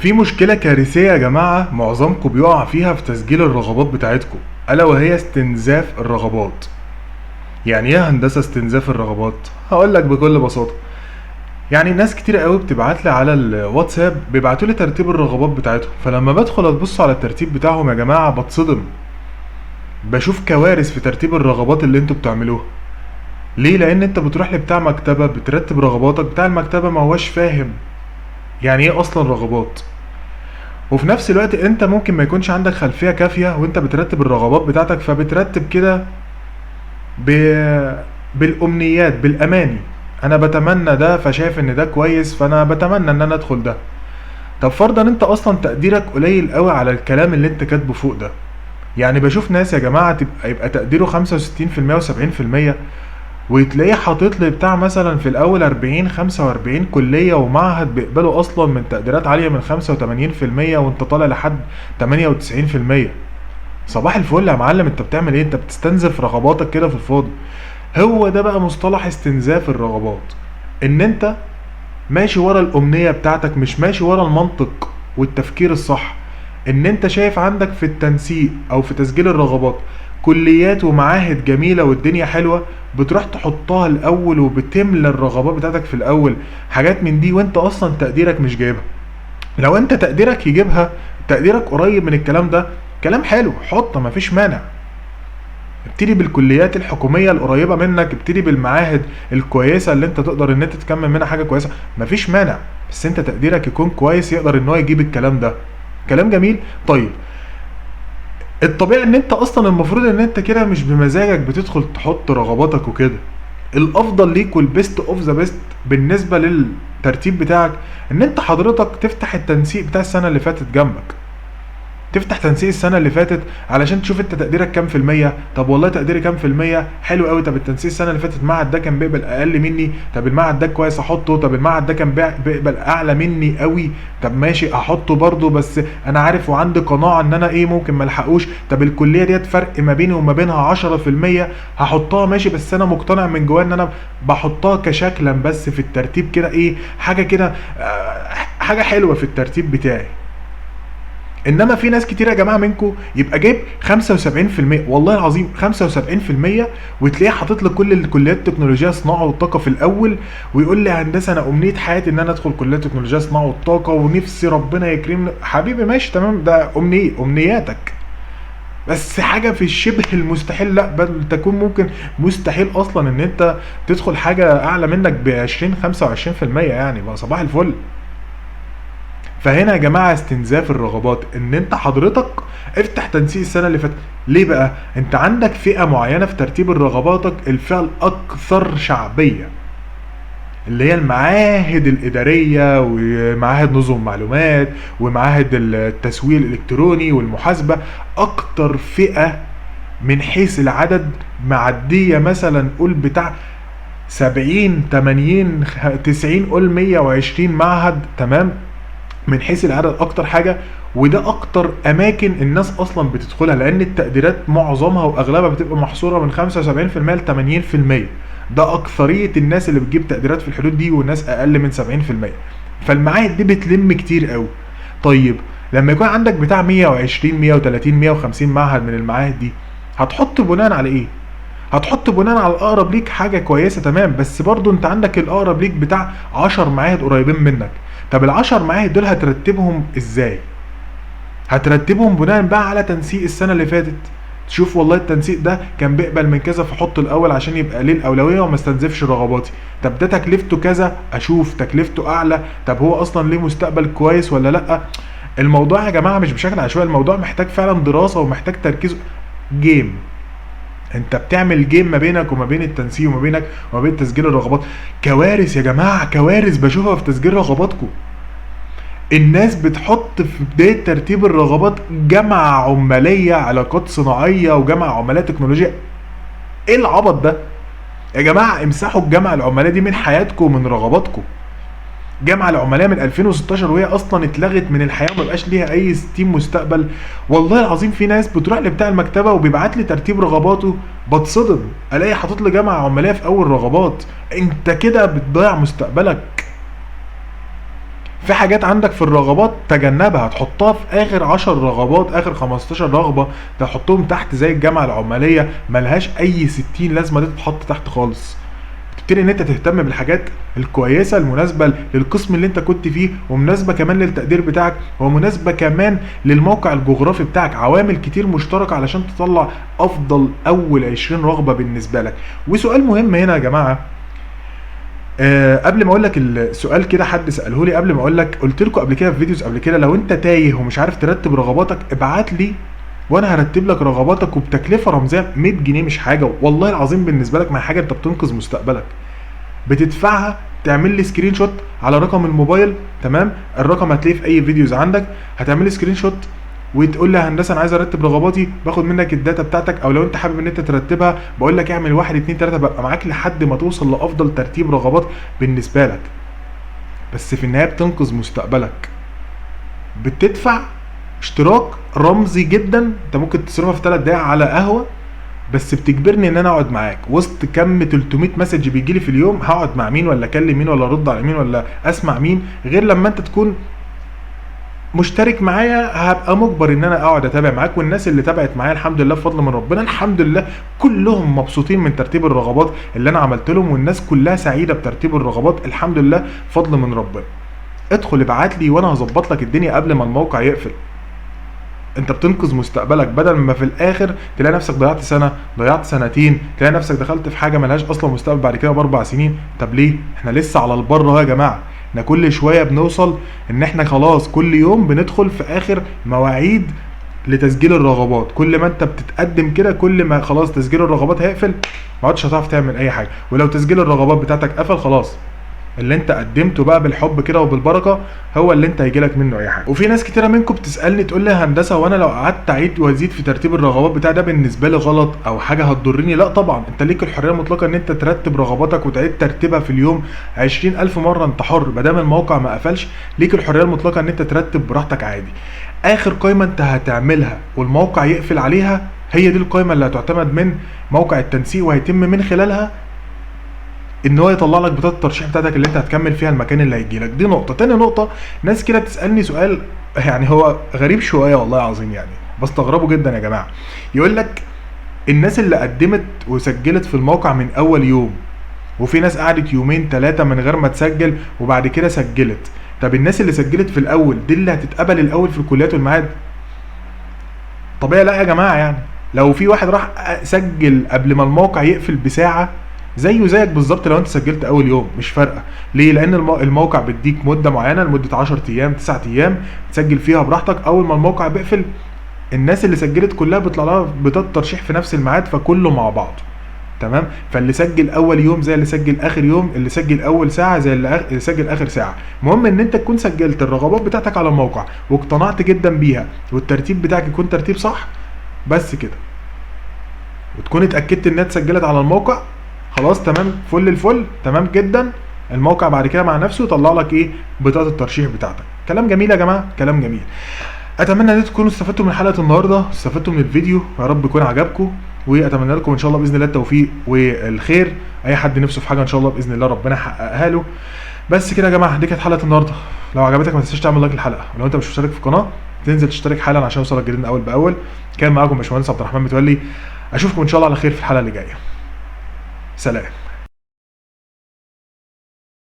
في مشكلة كارثية يا جماعة، معظمكم بيقع فيها في تسجيل الرغبات بتاعتكم، ألا وهي استنزاف الرغبات. يعني ايه هندسة استنزاف الرغبات؟ هقول لك بكل بساطة. يعني ناس كتير قوي بتبعت لي على الواتساب، بيبعتوا لي ترتيب الرغبات بتاعتهم، فلما بدخل ابص على الترتيب بتاعهم يا جماعة بتصدم. بشوف كوارث في ترتيب الرغبات اللي انتوا بتعملوها. ليه؟ لان انت بتروح لبتاع مكتبة بترتب رغباتك، بتاع المكتبة ما هوش فاهم يعني ايه اصلا رغبات. وفي نفس الوقت انت ممكن ما يكونش عندك خلفية كافية وانت بترتب الرغبات بتاعتك، فبترتب كده ب... بالامنيات، بالاماني. انا بتمنى ده فشايف ان ده كويس فانا بتمنى ان انا ادخل ده. طب فرضا انت اصلا تقديرك قليل قوي على الكلام اللي انت كاتبه فوق ده. يعني بشوف ناس يا جماعة يبقى تقديره 65% و70%، وتلاقيه حاطط لي بتاع مثلا في الاول 40 45 كلية ومعهد بيقبلوا اصلا من تقديرات عالية من 85%، وانت طالع لحد 98%. صباح الفل يا معلم، انت بتعمل ايه؟ انت بتستنزف رغباتك كده في الفاضي. هو ده بقى مصطلح استنزاف الرغبات، ان انت ماشي ورا الامنية بتاعتك، مش ماشي ورا المنطق والتفكير الصح. ان انت شايف عندك في التنسيق او في تسجيل الرغبات كليات ومعاهد جميلة والدنيا حلوة، بتروح تحطها الاول وبتملى الرغبات بتاعتك في الاول حاجات من دي، وانت اصلا تقديرك مش جايبها. لو انت تقديرك يجيبها، تقديرك قريب من الكلام ده، كلام حلو، حط، مفيش مانع. ابتدي بالكليات الحكوميه القريبه منك، ابتدي بالمعاهد الكويسه اللي انت تقدر ان انت تكمل منها حاجه كويسه، مفيش مانع. بس انت تقديرك يكون كويس يقدر ان هو يجيب الكلام ده. كلام جميل. طيب، الطبيعي ان انت اصلا المفروض ان انت كده مش بمزاجك بتدخل تحط رغباتك وكده. الافضل ليك والبيست اوف ذا بيست بالنسبه للترتيب بتاعك ان انت حضرتك تفتح التنسيق بتاع السنه اللي فاتت جنبك. تفتح تنسيق السنه اللي فاتت علشان تشوف انت تقديرك كام في المية. طب والله تقديري كام في المية، حلو قوي. طب التنسيق السنه اللي فاتت المعهد ده كان بيقبل اقل مني، طب المعهد ده كويس احطه. طب المعهد ده كان بيقبل اعلى مني قوي، طب ماشي احطه برضه، بس انا عارف وعندي قناعه ان انا ايه ممكن ملحقوش. طب الكليه ديت فرق ما بيني وما بينها 10%، هحطها ماشي، بس انا مقتنع من جوايا ان انا بحطها كشكلا بس في الترتيب كده، ايه حاجه كده، حاجه حلوه في الترتيب بتاعي. انما في ناس كتير يا جماعه منكم يبقى جايب 75%، والله العظيم 75%، وتلاقيه حاطط لك كل الكليات التكنولوجيا صناعه والطاقه في الاول، ويقول لي يا هندسه انا امنيه حياتي ان انا ادخل كليه تكنولوجيا صناعه والطاقه ونفسي ربنا يكرمني. حبيبي ماشي تمام، ده امنياتك، بس حاجه في الشبه المستحيل، لا بل تكون ممكن مستحيل اصلا ان انت تدخل حاجه اعلى منك ب 20 25%. يعني بقى صباح الفل. فهنا يا جماعه استنزاف الرغبات ان انت حضرتك افتح تنسيق السنه اللي فاتت. ليه بقى؟ انت عندك فئه معينه في ترتيب الرغباتك، الفئه الاكثر شعبيه، اللي هي المعاهد الاداريه ومعاهد نظم معلومات ومعاهد التسويق الالكتروني والمحاسبه. اكتر فئه من حيث العدد معديه، مثلا قول بتاع 70 80 90، قول 120 معهد، تمام؟ من حيث العدد اكتر حاجه، وده اكتر اماكن الناس اصلا بتدخلها، لان التقديرات معظمها واغلبها بتبقى محصوره من 75% ل 80%. ده اكثريه الناس اللي بتجيب تقديرات في الحدود دي، والناس اقل من 70%. فالمعاهد دي بتلم كتير قوي. طيب، لما يكون عندك بتاع 120 130 150 معهد من المعاهد دي، هتحط بناء على ايه؟ هتحط بناء على الاقرب ليك حاجه كويسه، تمام، بس برضو انت عندك الاقرب ليك بتاع 10 معاهد قريبين منك. طب العشر معاهد دول هترتبهم ازاي؟ هترتبهم بناء بقى على تنسيق السنه اللي فاتت. تشوف والله التنسيق ده كان بيقبل من كذا فحطه الاول عشان يبقى ليه الاولويه وما استنزفش رغباتي. طب ده تكلفته كذا، اشوف تكلفته اعلى، طب هو اصلا ليه مستقبل كويس ولا لا. الموضوع يا جماعه مش بشكل عشوائي، الموضوع محتاج فعلا دراسه ومحتاج تركيز. جيم، انت بتعمل جيم ما بينك وما بين التنسيق وما بينك وما بين تسجيل الرغبات. كوارث يا جماعه، كوارث بشوفها في تسجيل رغباتكم. الناس بتحط في بداية ترتيب الرغبات جامعة عمالية علاقات صناعية وجامعة عمالية تكنولوجيا. ايه العبط ده؟ يا جماعة امسحوا الجامعة العمالية دي من حياتكم ومن رغباتكم. الجامعة العمالية من 2016 وهي اصلا اتلغت من الحياة ومبقاش ليها اي ستيم مستقبل. والله العظيم في ناس بتروح لبتاع المكتبة وبيبعت لي ترتيب رغباته، بتصدم الاقي حاطط لي جامعة عمالية في اول رغبات. انت كده بتضيع مستقبلك. في حاجات عندك في الرغبات تجنبها، تحطها في اخر 10 رغبات، اخر 15 رغبه تحطهم تحت زي الجامعه العماليه، ملهاش اي 60 لازمه دي تتحط تحت خالص. تبتدي ان انت تهتم بالحاجات الكويسه المناسبه للقسم اللي انت كنت فيه، ومناسبه كمان للتقدير بتاعك، ومناسبه كمان للموقع الجغرافي بتاعك. عوامل كتير مشتركه علشان تطلع افضل اول 20 رغبه بالنسبه لك. وسؤال مهم هنا يا جماعه، قبل ما اقول لك السؤال كده حد ساله لي، قبل ما اقول لك، قلت لكم قبل كده في فيديوز قبل كده، لو انت تايه ومش عارف ترتب رغباتك ابعت لي وانا هرتب لك رغباتك وبتكلفه رمزيه 100 جنيه، مش حاجه والله العظيم بالنسبه لك، ما هي حاجه، انت بتنقذ مستقبلك. بتدفعها، تعمل لي سكرين شوت على رقم الموبايل، تمام؟ الرقم هتلاقيه في اي فيديوز عندك، هتعمل لي سكرين شوت وتقول لي يا هندسه انا عايز ارتب رغباتي، باخد منك الداتا بتاعتك، او لو انت حابب ان انت ترتبها بقول لك اعمل 1 2 3، ببقى معاك لحد ما توصل لافضل ترتيب رغبات بالنسبه لك. بس في النهايه بتنقذ مستقبلك. بتدفع اشتراك رمزي جدا، انت ممكن تصرفها في 3 دقايق على قهوه، بس بتجبرني ان انا اقعد معاك وسط كم 300 مسج بيجي لي في اليوم. هقعد مع مين ولا اكلم مين ولا ارد على مين ولا اسمع مين، غير لما انت تكون مشترك معايا هبقى مجبر ان انا اقعد اتابع معاك. والناس اللي تابعت معايا الحمد لله بفضل من ربنا، الحمد لله كلهم مبسوطين من ترتيب الرغبات اللي انا عملت لهم، والناس كلها سعيده بترتيب الرغبات الحمد لله فضل من ربنا. ادخل ابعت لي وانا هظبط لك الدنيا قبل ما الموقع يقفل. انت بتنقذ مستقبلك، بدل ما في الاخر تلاقي نفسك ضيعت سنه، ضيعت سنتين، تلاقي نفسك دخلت في حاجه ملهاش اصلا مستقبل بعد كده ب4 سنين. طب ليه؟ احنا لسه على البر اهو يا جماعه. احنا كل شويه بنوصل ان احنا خلاص كل يوم بندخل في اخر مواعيد لتسجيل الرغبات. كل ما انت بتتقدم كده كل ما خلاص تسجيل الرغبات هيقفل، ما عادش هتعرف تعمل اي حاجه. ولو تسجيل الرغبات بتاعتك قفل خلاص، اللي انت قدمته بقى بالحب كده وبالبركه هو اللي انت هيجيلك منه اي حاجه. وفي ناس كتيره منكم بتسالني تقول لي يا هندسه وانا لو قعدت اعيد وازيد في ترتيب الرغبات بتاع ده بالنسبه لي غلط او حاجه هتضرني؟ لا طبعا، انت ليك الحريه المطلقه ان انت ترتب رغباتك وتعيد ترتيبها في اليوم 20,000 مره، انت حر ما دام الموقع ما قفلش. ليك الحريه المطلقه ان انت ترتب براحتك عادي. اخر قائمه انت هتعملها والموقع يقفل عليها هي دي القائمه اللي هتعتمد من موقع التنسيق، وهيتم من خلالها ان هو يطلع لك بطاقه الترشيح بتاعتك اللي انت هتكمل فيها المكان اللي هيجي لك. دي نقطه. تاني نقطه، ناس كده بتسالني سؤال يعني هو غريب شويه والله العظيم، يعني بستغربه جدا يا جماعه. يقول لك الناس اللي قدمت وسجلت في الموقع من اول يوم، وفي ناس قعدت يومين 3 من غير ما تسجل وبعد كده سجلت. طب الناس اللي سجلت في الاول دي اللي هتتقبل الاول في الكليات والمعاهد؟ طبيعي لا يا جماعه. يعني لو في واحد راح سجل قبل ما الموقع يقفل بساعه زيه زيك بالظبط لو انت سجلت اول يوم، مش فارقه. ليه؟ لان الموقع بيديك مده معينه لمده 10 ايام 9 ايام تسجل فيها براحتك. اول ما الموقع بيقفل الناس اللي سجلت كلها بيطلع لها بطاقه ترشيح في نفس الميعاد، فكله مع بعض تمام. فاللي سجل اول يوم زي اللي سجل اخر يوم، اللي سجل اول ساعه زي اللي سجل اخر ساعه. المهم ان انت تكون سجلت الرغبات بتاعتك على الموقع واقتنعت جدا بيها، والترتيب بتاعك يكون ترتيب صح، بس كده. وتكون اتاكدت انها اتسجلت على الموقع، خلاص تمام، فل الفل، تمام جدا. الموقع بعد كده مع نفسه يطلع لك ايه؟ بطاقه الترشيح بتاعتك. كلام جميل يا جماعه، كلام جميل. اتمنى ان انتم تكونوا استفدتوا من حلقه النهارده، استفدتوا من الفيديو، يا رب يكون عجبكم. واتمنى لكم ان شاء الله باذن الله التوفيق والخير. اي حد نفسه في حاجه ان شاء الله باذن الله ربنا يحققها له. بس كده يا جماعه، دي كانت حلقه النهارده. لو عجبتك ما تنساش تعمل لايك للحلقه، ولو انت مش مشترك في القناه تنزل تشترك حالا عشان يوصلك جديد اول باول. كان معاكم باشمهندس عبد الرحمن متولي، اشوفكم ان شاء الله على خير في الحلقه اللي جايه. سلام.